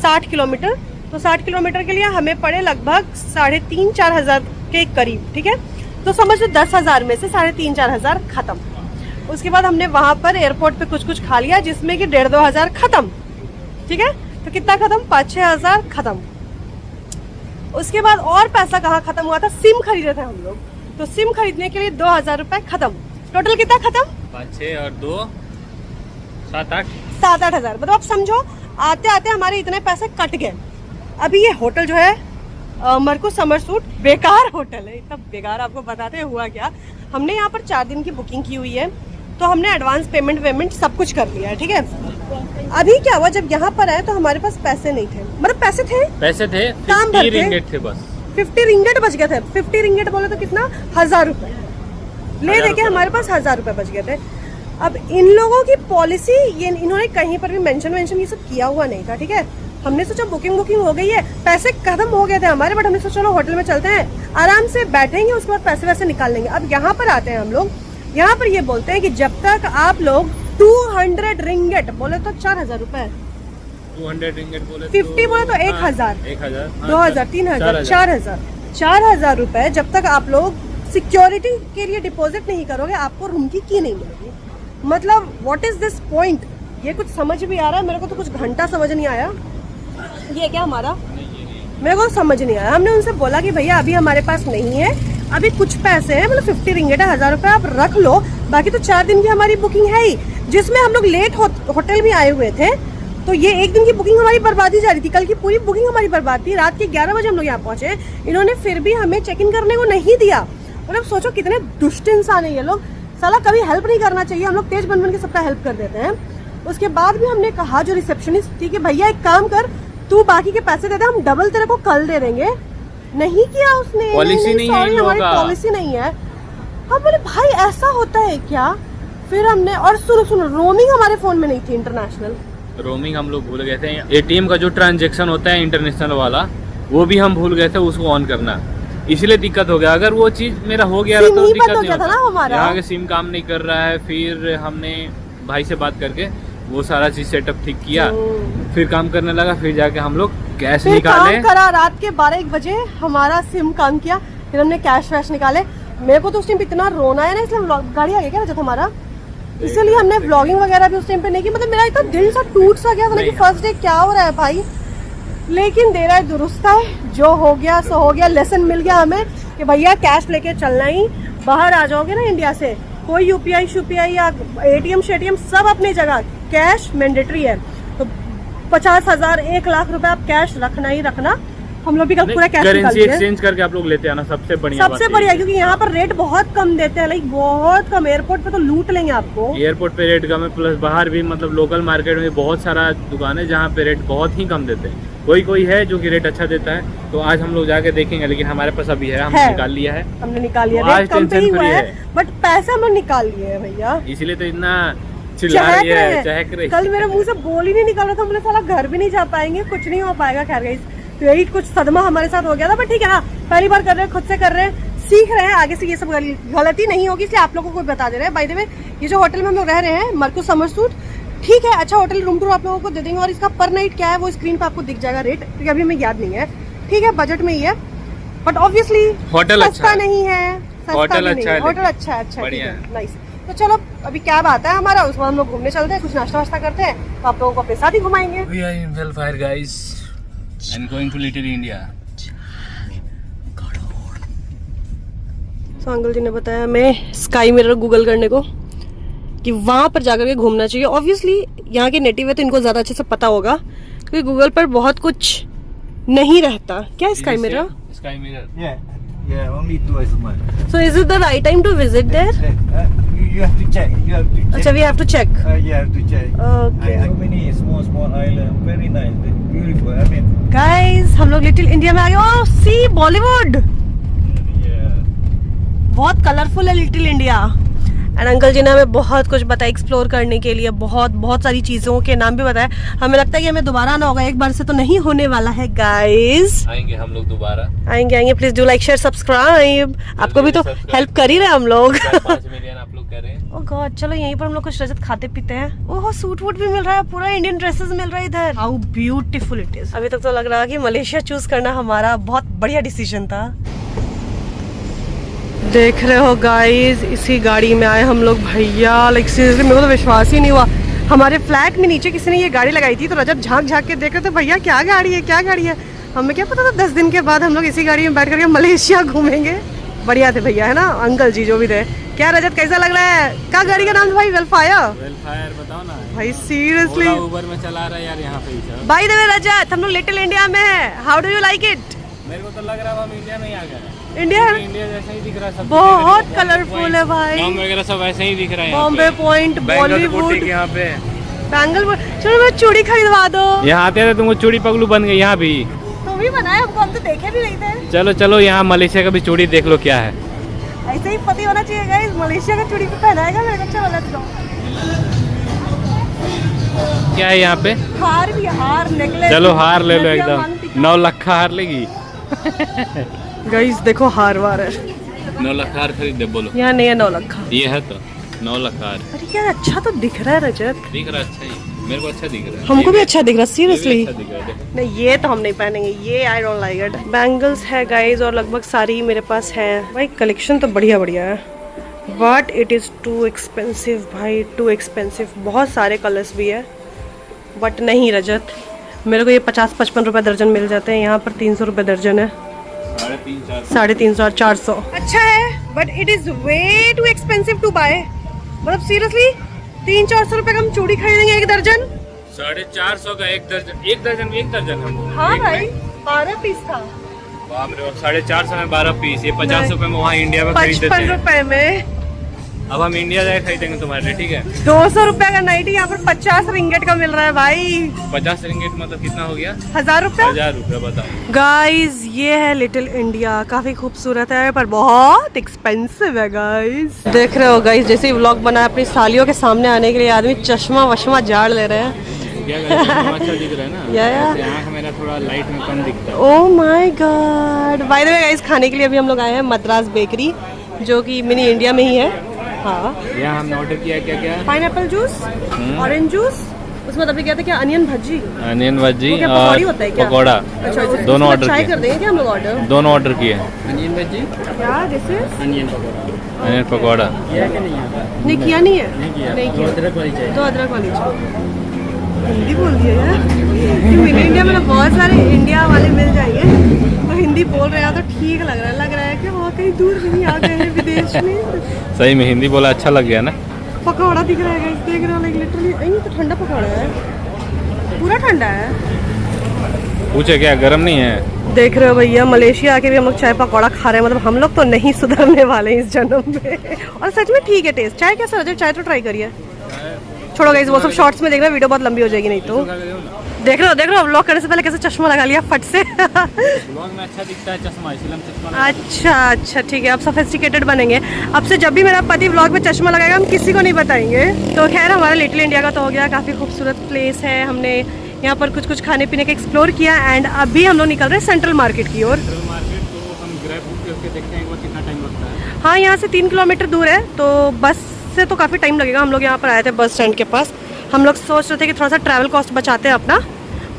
60 किलोमीटर, तो 60 किलोमीटर के लिए हमें पड़े लगभग 3,500-4 हजार के करीब। ठीक है, तो समझ लो 10,000 में से 3,500-4 हजार खत्म। उसके बाद हमने वहां पर एयरपोर्ट पे कुछ खा लिया, जिसमें कि 1,500-2 हजार खत्म। ठीक है, तो कितना खत्म? 5-6 हजार खत्म। उसके बाद और पैसा कहाँ खत्म हुआ था? सिम खरीदे थे हम लोग, तो सिम खरीदने के लिए 2,000 रुपए खत्म। टोटल कितना खत्म? 5-6 और 2 7-8 7-8 हजार। मतलब आप समझो आते आते हमारे इतने पैसे कट गए। अभी ये होटल जो है मरकू समर सूट बेकार होटल है, इतना बेकार। आपको बताते हुआ क्या, हमने यहाँ पर 4 दिन की बुकिंग की हुई है, तो हमने एडवांस पेमेंट सब कुछ कर लिया है। ठीक है, अभी क्या हुआ जब यहाँ पर आए तो हमारे पास पैसे नहीं थे, मतलब पैसे थे 50 रिंगेट थे बस, 50 रिंगेट बच गए थे। 50 रिंगेट बोले तो कितना? 1,000 रुपए ले देके हमारे पास 1,000 रुपए बच गए थे। अब इन लोगों की पॉलिसी, ये इन्होंने कहीं पर भी मेंशन ये सब किया हुआ नहीं था। ठीक है, हमने सोचा बुकिंग हो गई है, पैसे खत्म हो गए थे हमारे, बट हमने सोचा चलो होटल में चलते हैं, आराम से बैठेंगे, उसके बाद पैसे वैसे निकाल लेंगे। अब यहाँ पर आते हैं हम लोग, यहाँ पर ये बोलते हैं कि जब तक आप लोग 200 रिंगेट बोले तो 4000 रुपए, 200 रिंगेट बोले 50 बोले तो 1000, 1000, 2000, 3000, 4000 रुपए जब तक आप लोग सिक्योरिटी के लिए डिपॉजिट नहीं करोगे, आपको रूम की नहीं मिलेगी। मतलब व्हाट इज दिस पॉइंट? ये कुछ समझ भी आ रहा है मेरे को तो, कुछ घंटा समझ नहीं आया। ये क्या हमारा, मेरे को समझ नहीं आया। हमने उनसे बोला कि भैया अभी हमारे पास नहीं है, अभी कुछ पैसे हैं, मतलब 50 रिंगेट है, 1000 रुपए आप रख लो, बाकी तो 4 दिन की हमारी बुकिंग है ही, जिसमें हम लोग लेट होटल भी आए हुए थे, तो ये एक दिन की बुकिंग हमारी बर्बाद ही जा रही थी। कल की पूरी बुकिंग हमारी बर्बाद थी। रात के 11 बजे हम लोग यहाँ पहुंचे, इन्होंने फिर भी हमें चेक इन करने को नहीं दिया। मतलब सोचो कितने दुष्ट इंसान है ये लोग, साला कभी हेल्प नहीं करना चाहिए। हम लोग तेज बन के सबका हेल्प कर देते हैं। उसके बाद भी हमने कहा जो रिसेप्शनिस्ट थी कि भैया एक काम कर, तू बाकी के पैसे दे दे, हम डबल तेरे को कल दे देंगे। नहीं किया उसने, पॉलिसी नहीं है, हमारी पॉलिसी नहीं है। हम बोले भाई ऐसा होता है क्या? फिर हमने, और सुनो रोमिंग हमारे फोन में नहीं थी, इंटरनेशनल रोमिंग हम लोग भूल गए थे। एटीएम का जो ट्रांजैक्शन होता है इंटरनेशनल वाला, वो भी हम भूल गए थे उसको ऑन करना, इसलिए दिक्कत हो गया। अगर वो चीज मेरा हो गया तो दिक्कत नहीं होता ना हमारा। यहाँ के सिम काम नहीं कर रहा है, फिर हमने भाई से बात करके वो सारा चीज सेटअप ठीक किया, फिर काम करने लगा, फिर जाके हम लोग कैश निकाले। काम करा रात के 12-1 बजे हमारा सिम काम किया, फिर हमने कैश वैश निकाले। मेरे को तो उस टाइम इतना रोना है ना, इसलिए गाड़ी आ गया क्या रजत हमारा, इसीलिए हमने व्लॉगिंग वगैरह भी उस टाइम पे नहीं की। मतलब मेरा इतना दिल सा टूट सा गया था ना कि फर्स्ट डे क्या हो रहा है भाई, लेकिन दे रहा है दुरुस्त है, जो हो गया सो हो गया। लेसन मिल गया हमें कि भैया कैश लेके चलना ही, बाहर आ जाओगे ना इंडिया से, कोई यूपीआई शुपीआई या एटीएम शेटीएम सब अपनी जगह, कैश मैंडेटरी है। तो 50,000 1 लाख रुपए आप कैश रखना ही रखना। हम लोग भी कल पूरा कैश करेंसी एक्सचेंज करके आप लोग लेते हैं ना, सबसे बढ़िया क्योंकि यहाँ पर रेट बहुत कम देते हैं, लाइक बहुत कम। एयरपोर्ट पे तो लूट लेंगे आपको, एयरपोर्ट पे रेट कम है, प्लस बाहर भी मतलब लोकल मार्केट में बहुत सारा दुकान है जहाँ पे रेट बहुत ही कम देते हैं। कोई है जो कि रेट अच्छा देता है, तो आज हम लोग जाके देखेंगे, लेकिन हमारे पास अभी है, हमने निकाल लिया है, रेट कम पे ही हुआ है, बट पैसे हम लोग निकाल लिए है भैया, इसीलिए तो इतना चिल्ला रही है, चहक रही। कल मेरे मुंह से बोल ही नहीं निकल रहा था, बोले साला घर भी नहीं जा पाएंगे, कुछ नहीं हो पाएगा। खैर गाइस, तो यही कुछ सदमा हमारे साथ हो गया था, बट ठीक है ना, पहली बार कर रहे हैं, खुद से कर रहे हैं, सीख रहे हैं, आगे से ये सब गलती नहीं होगी, इसलिए आप लोगों को बता दे रहे हैं। बाय द वे, ये जो होटल में हम लोग रह रहे हैं, मरकुस समर सूट, ठीक है, अच्छा होटल, रूम टूर आप लोगों को दे देंगे, और इसका पर नाइट क्या है वो स्क्रीन पे आपको दिख जाएगा रेट, क्योंकि अभी हमें याद नहीं है। ठीक है, बजट में ही है, बट ऑब्वियसली होटल सस्ता नहीं है, होटल अच्छा है, होटल अच्छा है, नाइस। तो चलो अभी कैब आता है हमारा, उसमें हम लोग घूमने चलते हैं, कुछ नाश्ता वास्ता करते हैं, तो आप लोगों को अपने साथ ही घुमाएंगे। We are in Welfare guys and going to Little India. तो अंकल जी ने बताया हमें स्काई मिरर गूगल करने को, कि वहां पर जाकर के घूमना चाहिए। ऑब्वियसली यहाँ के नेटिव है तो इनको ज्यादा अच्छे से पता होगा, क्योंकि गूगल पर बहुत कुछ नहीं रहता। क्या sky mirror? Sky mirror. Yeah, only twice a month. So is it the right time to visit there? You have to check. अच्छा, we have to check. You have to check. Okay. So many small island, very nice, beautiful. I mean, Guys, हम लोग little India में आ गए। ओह, सी Bollywood, yeah. बहुत colourful है little India. And uncle जी ने हमें बहुत कुछ बताया एक्सप्लोर करने के लिए, बहुत सारी चीजों के नाम भी बताया। हमें लगता है कि हमें दोबारा आना होगा, एक बार से तो नहीं होने वाला है गाइस। आएंगे हम लोग दोबारा, आएंगे। Please do like share subscribe. आपको भी तो हेल्प कर ही रहे हम लोग। 5 मिलियन आप लोग कर रहे हैं। ओह गॉड, चलो यहीं पर हम लोग कुछ रजत खाते पीते हैं। ओह, सूट वूट भी मिल रहा है, पूरा इंडियन ड्रेसेस मिल रहा है इधर। How beautiful it is. अभी तक तो लग रहा है कि मलेशिया चूज करना हमारा बहुत बढ़िया डिसीजन था। देख रहे हो गाइस, इसी गाड़ी में आए हम लोग भैया, लाइक सीरियसली मेरे को तो विश्वास ही नहीं हुआ। हमारे फ्लैट में नीचे किसी ने ये गाड़ी लगाई थी, तो रजत झांक के देख रहे थे, भैया क्या गाड़ी है। हमें क्या पता था 10 दिन के बाद हम लोग इसी गाड़ी में बैठ करके मलेशिया घूमेंगे। बढ़िया थे भैया, है ना अंकल जी जो भी थे। क्या रजत, कैसा लग रहा है? क्या गाड़ी का नाम था भाई? वेलफायर बताओ ना भाई, सीरियसली ऊबर में चला रहा है यार यहाँ पे। बाय द वे रजत, हम लोग लिटिल इंडिया में है, how do you like it? मेरे को तो लग रहा है हम इंडिया में ही आ गए। इंडिया जैसा ही दिख रहा है, सब बहुत कलरफुल है भाई, नाम वगैरह सब वैसे ही दिख रहा है। बॉम्बे पॉइंट, बॉलीवुड, यहाँ पे बैंगल। चलो मैं चूड़ी खरीदवा दो। यहाँ आते थे तुमको चूड़ी पगलू बन गई। यहाँ भी तुम ही बनाए हमको, हम तो देखे भी नहीं थे। चलो यहाँ मलेशिया का भी चूड़ी देख लो क्या है। ऐसे ही पति होना चाहिए गाइस, मलेशिया का चूड़ी पे पहनाएगा मेरे को। चलो लेट्स गो। क्या है यहाँ पे? हार भी, हार, नेकलेस। चलो हार ले लो, एकदम 9 लाख का हार लेगी। गाइस देखो हार वार है, नौलखार खरीद दे बोलो। यहाँ नहीं है नौलखा। ये है तो नौलखार। अरे यार अच्छा तो दिख रहा है रजत। दिख रहा अच्छा ही, मेरे को अच्छा दिख रहा है। हमको भी अच्छा दिख रहा है सीरियसली। अच्छा दिख रहा है। नहीं ये तो हम नहीं पहनेंगे, ये I don't like it. Bangles है गाइज और लगभग सारी मेरे पास है भाई। कलेक्शन तो बढ़िया बढ़िया है but it is too expensive भाई, टू एक्सपेंसिव। बहुत सारे कलर्स भी है बट नहीं रजत, मेरे को ये 50-55 रुपये दर्जन मिल जाते हैं, यहाँ पर 300 रुपये दर्जन है। 350 और 400 अच्छा है but it is way too expensive to buy. मतलब सीरियसली 300-400 रुपये का हम चूड़ी खरीदेंगे एक दर्जन। 450 का एक दर्जन, एक दर्जन हम। हाँ भाई 12 पीस था। बाप रे, और 450 में 12 पीस, ये 50 रुपए में वहाँ इंडिया में खरीद देते 55 हैं। रुपए में। अब हम इंडिया जाए खरीदेंगे तुम्हारे लिए, ठीक है? 200 रुपए का नाइटी यहाँ पर 50 रिंगेट का मिल रहा है भाई। 50 रिंगेट मतलब कितना हो गया? 1000 रुपए। 1000 रुपए बताओ। गाइज ये है लिटिल इंडिया, काफी खूबसूरत है पर बहुत एक्सपेंसिव है गाइज। देख रहे हो गाइज, जैसे ही व्लॉग बनाया अपनी सालियों के सामने आने के लिए आदमी चश्मा वश्मा झाड़ ले रहे हैं। क्या अच्छा दिख रहा है ना? या आँख मेरा थोड़ा लाइट में कम दिखता है। Oh my God. By the way guys खाने के लिए अभी हम लोग आए हैं मद्रास बेकरी, जो कि मिनी इंडिया में ही है। हाँ यहाँ हमने ऑर्डर किया क्या क्या? पाइनएप्पल जूस, ऑरेंज जूस, उसमें अभी क्या था, क्या अनियन भजी, अनियन भजी वो क्या और पकौड़ी होता है क्या? पकौड़ा। अच्छा दोनों ऑर्डर ट्राई किए। कर देंगे क्या हम लोग ऑर्डर? दोनों ऑर्डर किए। अनियन भजी, क्या दिस इज? अनियन पकौड़ा। नहीं किया नहीं है, नहीं किया। अदरक वाली चाहिए। तो अदरक वाली चाहिए। हिंदी बोल दिया यार। मिनी इंडिया में ना बहुत सारे इंडिया वाले मिल जाएंगे तो हिंदी बोल रहे हैं तो ठीक लग रहा है कि हाँ कहीं दूर नहीं आ गए हैं विदेश में। सही में हिंदी बोला अच्छा लग गया ना? पकौड़ा दिख रहा है, देख रहे हो लाइक लिटरली। ये तो ठंडा पकौड़ा है, पूरा ठंडा है। पूछे क्या गरम नहीं है? देख रहे हो भैया, मलेशिया आके भी हम लोग चाय पकौड़ा खा रहे हैं। मतलब हम लोग तो नहीं सुधरने वाले इस जन्म में। और सच में ठीक है टेस्ट। चाय कैसा रहा? चाय तो ट्राई करिए। छोड़ो गाइस वो सब शॉर्ट्स में देखना, वीडियो बहुत लंबी हो जाएगी नहीं तो। देख रहे हो व्लॉग करने से पहले कैसे चश्मा लगा लिया फट से। व्लॉग में अच्छा दिखता है चश्मा, इसलिए हम चश्मा। अच्छा ठीक है, अब सोफिस्टिकेटेड बनेंगे। अब से जब भी मेरा पति व्लॉग में चश्मा लगाएगा हम किसी को नहीं बताएंगे। तो खैर हमारा लिटिल इंडिया का तो हो गया, काफ़ी खूबसूरत प्लेस है। हमने यहाँ पर कुछ खाने पीने का एक्सप्लोर किया एंड अभी हम लोग निकल रहे हैं सेंट्रल मार्केट की ओर। हाँ यहाँ से 3 किलोमीटर दूर है, तो बस से तो काफ़ी टाइम लगेगा। हम लोग यहाँ पर आए थे बस स्टैंड के पास। हम लोग सोच रहे थे कि थोड़ा सा ट्रैवल कॉस्ट बचाते हैं, अपना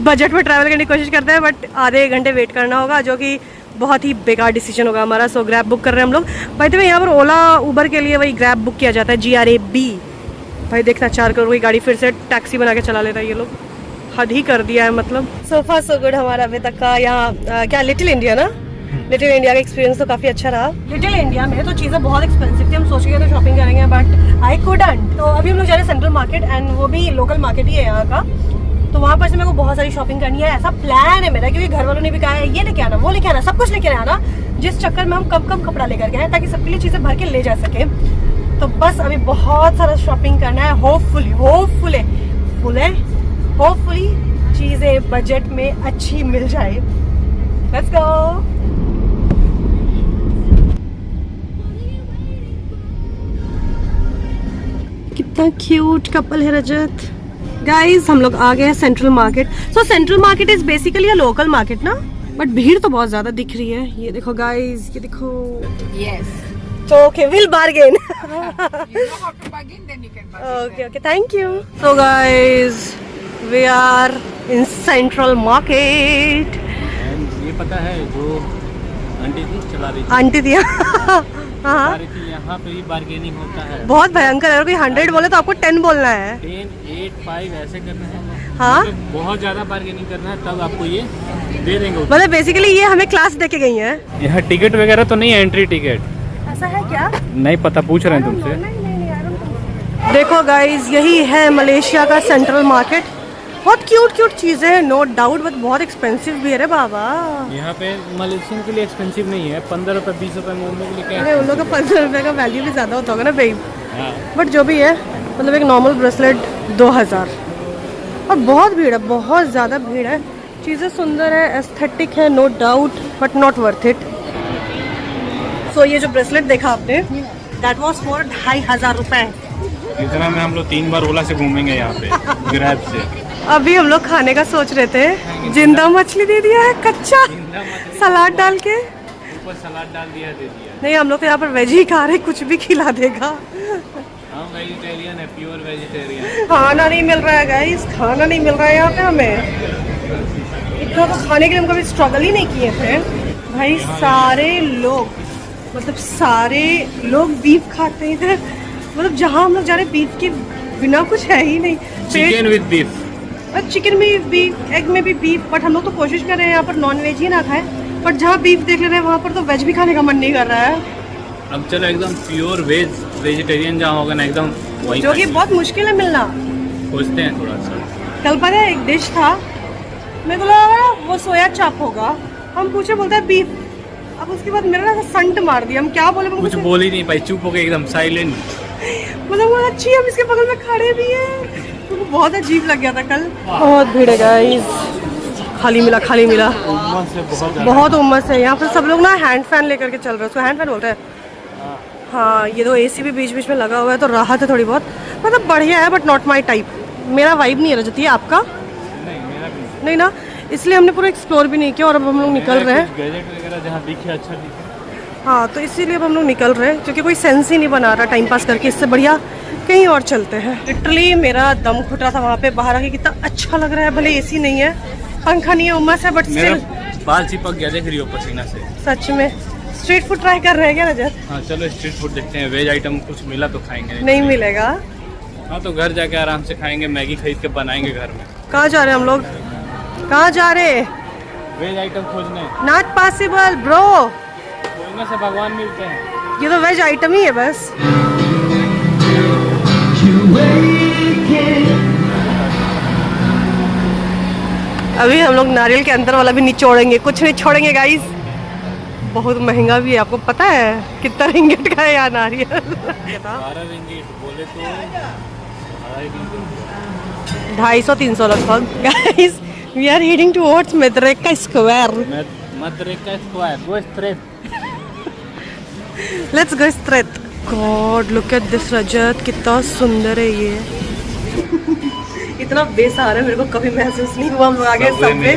बजट में ट्रैवल करने की कोशिश करते हैं, बट आधे 1 घंटे वेट करना होगा जो कि बहुत ही बेकार डिसीजन होगा हमारा। सो ग्रैब बुक कर रहे हैं हम लोग। भाई तो यहाँ पर ओला उबर के लिए वही ग्रैब बुक किया जाता है, GRAB। भाई देखना 4 करोड़ की गाड़ी फिर से टैक्सी बना के चला ले रहा है ये लोग, हद ही कर दिया है मतलब। सो फार सो गुड हमारा अभी तक का यहाँ क्या लिटिल इंडिया ना, लिटिल इंडिया का एक्सपीरियंस तो काफ़ी अच्छा रहा। लिटिल इंडिया में तो चीज़ें बहुत एक्सपेंसिव थी, हम सोच रहे थे शॉपिंग करेंगे बट आई कुडंट। तो अभी हम लोग जा रहे हैं सेंट्रल मार्केट एंड वो भी लोकल मार्केट ही है यहाँ का। तो वहाँ पर से मेरे को बहुत सारी शॉपिंग करनी है, ऐसा प्लान है मेरा, क्योंकि घर वालों ने भी कहा है ये लेके आना वो लेके आना, सब कुछ लेके आना, जिस चक्कर में हम कम कपड़ा लेकर गए हैं ताकि सबके लिए चीज़ें भर के ले जा सके। तो बस अभी बहुत सारा शॉपिंग करना है। होपफुली चीज़ें बजट में अच्छी मिल जाए। Let's go. कितना क्यूट कपल है रजत। गाइस हम लोग आ गए हैं central market. So central market is basically a local market ना, बट भीड़ तो बहुत ज्यादा दिख रही है। ये देखो गाइस, ये देखो। Yes. तो okay will bargain. You know how to bargain, then you can bargain. Okay thank you. So guys we are in central market. ये पता है जो आंटी थी चला रही थी, आंटी थी हाँ यहाँ पे भी बार्गेनिंग होता है। बहुत भयंकर है। कोई 100 बोले तो आपको 10 बोलना है। 10, 8, 5 ऐसे करना है। हाँ मतलब बहुत ज्यादा बार्गेनिंग करना है तब आपको ये दे देंगे। मतलब बेसिकली ये हमें क्लास दे के गई है। यहाँ टिकट वगैरह तो नहीं है, एंट्री टिकट ऐसा है क्या? नहीं पता, पूछ रहे हैं तुमसे। देखो गाइज यही है मलेशिया का सेंट्रल मार्केट। बहुत क्यूट चीजें हैं नो डाउट, बट बहुत एक्सपेंसिव भी है रे बाबा। यहाँ पे मलेशियन के लिए एक्सपेंसिव नहीं है, 15 रुपए 20 रुपए में उन लोगों के लिए क्या अरे उन लोग का 15 रुपए का वैल्यू भी ज्यादा होता होगा ना बेब। हाँ। बट जो भी है मतलब एक नॉर्मल ब्रेसलेट 2000। और बहुत भीड़ है, बहुत ज़्यादा भीड़ है। चीज़ें सुंदर है, एस्थेटिक है no doubt, but not worth it. So ये जो ब्रेसलेट देखा आपने दैट वॉज फॉर 2500 रुपए। इतना में हम लोग 3 बार ओला से घूमेंगे यहाँ पे ग्रैब से। अभी हम लोग खाने का सोच रहे थे, जिंदा मछली दे दिया है कच्चा सलाद डाल के। ऊपर सलाद डाल दिया, दे दिया। नहीं, हम लोग तो यहाँ पर वेज ही खा रहे, कुछ भी खिला देगा। हम वेजिटेरियन है, प्योर वेजिटेरियन। खाना नहीं मिल रहा है गाइस, खाना नहीं मिल रहा है यहाँ पे हमें। इतना तो खाने के लिए हम कभी स्ट्रगल ही नहीं किए थे भाई। सारे लोग, मतलब सारे लोग बीफ खाते हैं। मतलब जहाँ हम लोग जा रहे हैं बीफ के बिना कुछ है ही नहीं। चिकन विद बीफ, चिकन में बीफ, एग में भी बीफ, बट हम लोग तो कोशिश कर रहे हैं यहाँ पर नॉन वेज ही ना खाएं। बट जहाँ बीफ देख ले रहे हैं वहाँ पर तो वेज भी खाने का मन नहीं कर रहा है। अब चलो एकदम प्योर वेज वेजिटेरियन जहाँ होगा ना एकदम वही, जो कि बहुत मुश्किल है मिलना। खोजते हैं थोड़ा सा। कल पता है एक डिश था, मेरे को लगा वो सोया चाप होगा, हम पूछे बोलता है बीफ। अब उसके बाद मेरा ना संट मार दिया, हम क्या बोले, कुछ बोल ही नहीं पाई, चुप हो गए एकदम साइलेंट। मतलब वो अच्छी, हम इसके बगल में खड़े भी हैं, तो बहुत अजीब लग गया था कल। बहुत भीड़ है गाइस, खाली मिला, खाली मिला, बहुत उम्मस है यहाँ पर। सब लोग ना हैंड फैन लेकर के चल रहे हैं, उसको हैंड फैन बोलते हैं। हाँ, ये तो एसी भी बीच बीच में लगा हुआ है तो राहत है थोड़ी बहुत। मतलब बढ़िया है बट नॉट माई टाइप, मेरा वाइब नहीं है। रजती है आपका? नहीं, मेरा भी नहीं ना, इसलिए हमने पूरा एक्सप्लोर भी नहीं किया और अब हम लोग निकल रहे हैं। गैजेट वगैरह जहाँ दिखे अच्छा दिखे। हाँ, तो इसीलिए अब हम लोग निकल रहे हैं क्योंकि कोई सेंस ही नहीं बना रहा टाइम पास करके। इससे बढ़िया कहीं और चलते हैं। लिटरली मेरा दम घुट रहा था वहाँ पे, बाहर आके कितना अच्छा लग रहा है। भले एसी नहीं है, पंखा नहीं है, उमस है, बट मेरा स्टिल बाल चिपक गया, देख रही हो पसीना से। सच में। स्ट्रीट फूड ट्राई कर रहे हैं क्या रजत? हाँ चलो स्ट्रीट फूड देखते हैं, वेज आइटम कुछ मिला तो खाएंगे। नहीं मिलेगा। हाँ तो घर जाके आराम से खाएंगे, मैगी खरीद के बनाएंगे घर में। कहाँ जा रहे हैं हम लोग? कहाँ जा रहे हैं? वेज आइटम खोजने। नॉट पॉसिबल ब्रो, खोजने से भगवान मिलते हैं। ये तो वेज आइटम ही है बस। अभी हम लोग नारियल के अंदर वाला भी निचोड़ेंगे, कुछ नहीं छोड़ेंगे गाइस। बहुत महंगा भी है, आपको पता है कितना रिंगिट का है यार नारियल? 12 रिंगिट बोले तो 250-300 लगभग। Guys we are heading towards Merdeka square. Merdeka square, go straight. Let's go straight. God look at this Rajat, कितना सुंदर है ये। इतना बेसहारा मेरे को कभी महसूस नहीं हुआ। हम लोग आगे सब में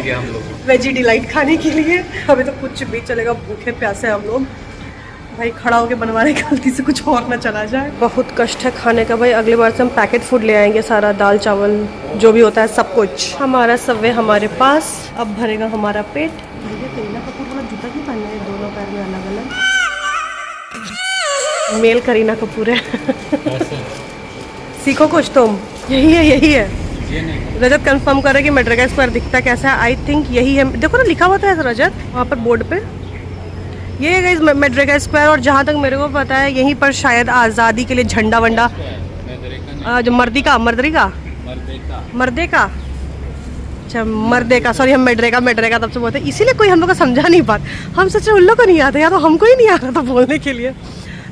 वेजी डिलाइट खाने के लिए। अभी तो कुछ भी चलेगा, भूखे प्यासे हम लोग। भाई खड़ा होके बनवाने, गलती से कुछ और ना चला जाए। बहुत कष्ट है खाने का भाई। अगले बार से हम पैकेट फूड ले आएंगे, सारा दाल चावल जो भी होता है सब कुछ। हमारा सबवे हमारे पास, अब भरेगा हमारा पेट। करीना कपूर वाला जूता क्यों पहना है दोनों पैर में अलग अलग? मेल करीना कपूर है। सीखो कुछ तुम। यही है, यही है। रजत कंफर्म करे कि मद्रेका स्क्वायर दिखता कैसा है। आई थिंक यही है, देखो ना लिखा हुआ था रजत वहाँ पर बोर्ड पे। ये है गाइस मद्रेका स्क्वायर, और जहाँ तक मेरे को पता है यहीं पर शायद आज़ादी के लिए झंडा वंडा जो मर्दी का अच्छा मर्दे का, सॉरी हम मद्रेका तब से बोलते हैं, इसीलिए कोई हम लोग का समझा नहीं बात। हम सोचे उन लोग को नहीं आता, या तो हमको ही नहीं आ रहा था बोलने के लिए।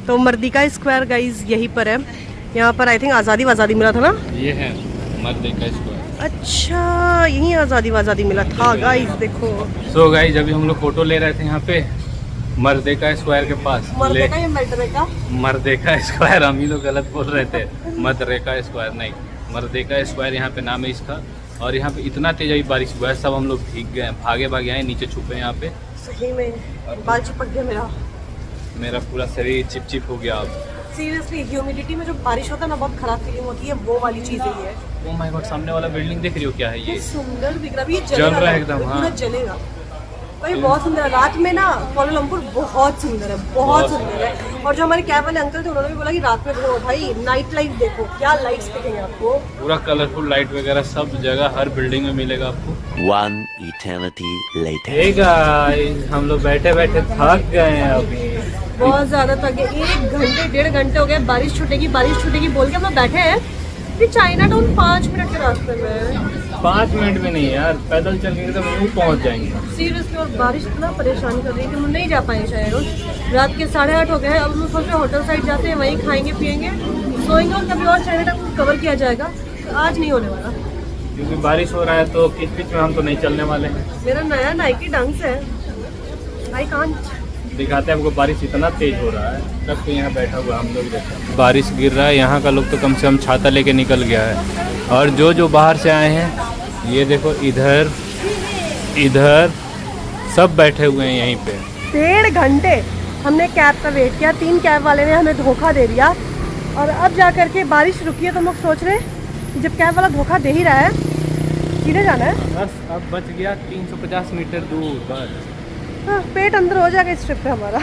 तो मर्दिका स्क्वायर गाइस यहीं पर है। यहाँ पर आई थिंक आज़ादी मिला था ना, ये है मर्देका स्क्वायर। अच्छा यहीं आज़ादी मिला था गाइस, देखो। सो गाइस अभी हम लोग फोटो ले रहे थे यहाँ पे मर्देका स्क्वायर के पास। मर्देका स्क्वायर, हम ही लोग गलत बोल रहे थे। मर्देका स्क्वायर नहीं, मर्देका स्क्वायर यहाँ पे नाम है इसका। और यहाँ पे इतना तेज अभी बारिश हुआ है, सब हम लोग भीग गए, भागे आए, नीचे छुपे हैं यहाँ पे। सही में बाल चिपक गया मेरा पूरा शरीर चिपचिप हो गया अब। सीरियसली ह्यूमिडिटी में जो बारिश होता है ना, बहुत खराब फीलिंग होती है। वो वाली चीज है ये। ओह माय गॉड, सामने वाला बिल्डिंग देख रही हो क्या है ये? सुंदर दिख रहा है, ये जल रहा है एकदम। हाँ पूरा जलेगा भाई, बहुत सुंदर है। रात में ना कुआलालंपुर बहुत सुंदर है, बहुत सुंदर है। और जो हमारे कैब वाले अंकल थे उन्होंने भी बोला कि रात में देखो भाई, नाइट लाइट देखो, क्या लाइट्स दिखेंगे आपको। पूरा कलरफुल लाइट वगैरह सब जगह हर बिल्डिंग में मिलेगा आपको। One eternity later. Hey guys, हम लोग बैठे थक गए हैं अभी, बहुत ज्यादा थक गए। 1 घंटे 1.5 घंटे हो गए, बारिश छूटेगी बोल के हम लोग बैठे हैं। ये चाइना टाउन 5 मिनट के रास्ते में। 5 मिनट में नहीं यार, पैदल चल के तो यूँ पहुँच जाएंगे। सीरियसली, और बारिश इतना परेशान कर रही है कि हम नहीं जा पाएंगे शायद। रात के 8:30 हो गए हैं। अब हम सोच रहे होटल साइड जाते हैं, वहीं खाएंगे पियेंगे, सोएंगे, और कभी और चाइना टाउन कवर किया जाएगा। तो आज नहीं होने वाला क्योंकि बारिश हो रहा है, तो किच में हम तो नहीं चलने वाले हैं। मेरा नया नाइकी ढंग से आई कांट दिखाते हैं आपको। बारिश इतना तेज हो रहा है, तब तो यहाँ बैठा हुआ हम लोग देखते हैं। बारिश गिर रहा है, यहाँ का लोग तो कम से कम छाता लेके निकल गया है। और जो बाहर से आए हैं, ये देखो इधर सब बैठे हुए हैं यहीं पे। 1.5 घंटे हमने कैब का वेट किया, 3 कैब वाले ने हमें धोखा दे दिया। और अब जा करके बारिश रुकी है तो हम लोग सोच रहे हैं कि जब कैब वाला धोखा दे ही रहा है, सीधे जाना है। बस अब बच गया 350 मीटर दूर बस। हाँ, पेट अंदर हो जाएगा इस ट्रिप पे हमारा।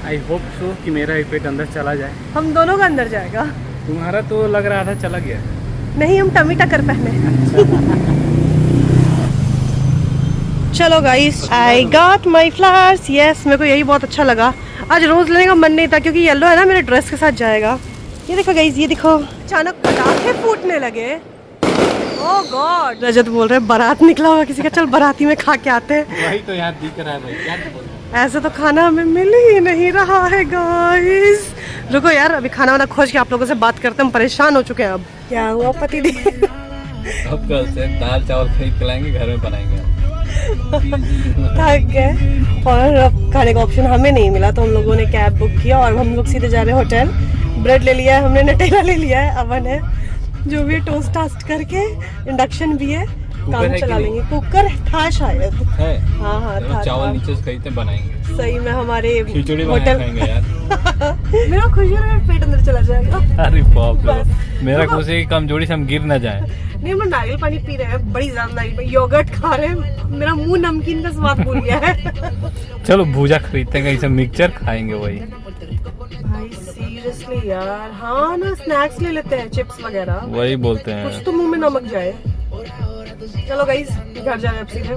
आई होप सो कि मेरा ही पेट अंदर चला जाए। हम दोनों का अंदर जाएगा। तुम्हारा तो लग रहा था चला गया। नहीं, हम टमी टक्कर पहने। चलो guys, I got my flowers. Yes, मेरे को यही बहुत अच्छा लगा। आज रोज लेने का मन नहीं था क्योंकि येलो है ना, मेरे ड्रेस के साथ जाएगा। ये देखो गाइस, ये देखो, अचानक पटाखे फूटने लगे। ओह गॉड, रजत बोल रहे बारात निकला होगा किसी का, चल बाराती में खा के आते हैं। वही तो यहाँ दिख रहा है भाई, क्या बोल रहा है? ऐसे तो खाना हमें मिल ही नहीं रहा है गाइस। रुको यार, अभी खाना वाना खोज के आप लोगों से बात करते हैं, हम परेशान हो चुके हैं। अब क्या हुआ पति दी? अब कल से दाल चावल खरीद के लाएंगे, घर में बनाएंगे। थक गए और अब खाने का ऑप्शन हमें नहीं मिला तो हम लोगों ने कैब बुक किया और हम लोग सीधे जा रहे हैं होटल। ब्रेड ले लिया है हमने, नटेला ले लिया है, अवन है, जो भी टोस्ट टास्ट करके, इंडक्शन भी है, काम चला लेंगे। कुकर था शायद, है? हाँ हाँ था। चावल नीचे से खरीदते बनाएंगे। सही में हमारे खिचड़ी होटल बनाएंगे यार। मेरा खुशी हो रहा है, पेट अंदर चला जाएगा। अरे बाप रे, मेरा खुशी की कमजोरी से हम गिर ना जाए। नहीं, हम नारियल पानी पी रहे हैं, बड़ी ज्यादा नारियल पानी, योगर्ट खा रहे हैं, मेरा मुंह नमकीन का स्वाद भूल गया है। चलो भूजा खरीदते हैं, कहीं से मिक्सचर खाएंगे वही। भाई सीरियसली यार, हाँ ना, स्नैक्स ले लेते हैं, चिप्स वगैरह, वही बोलते हैं। कुछ तो मुंह में नमक जाए। चलो गाइस, घर जा रहे हैं अब सीधे।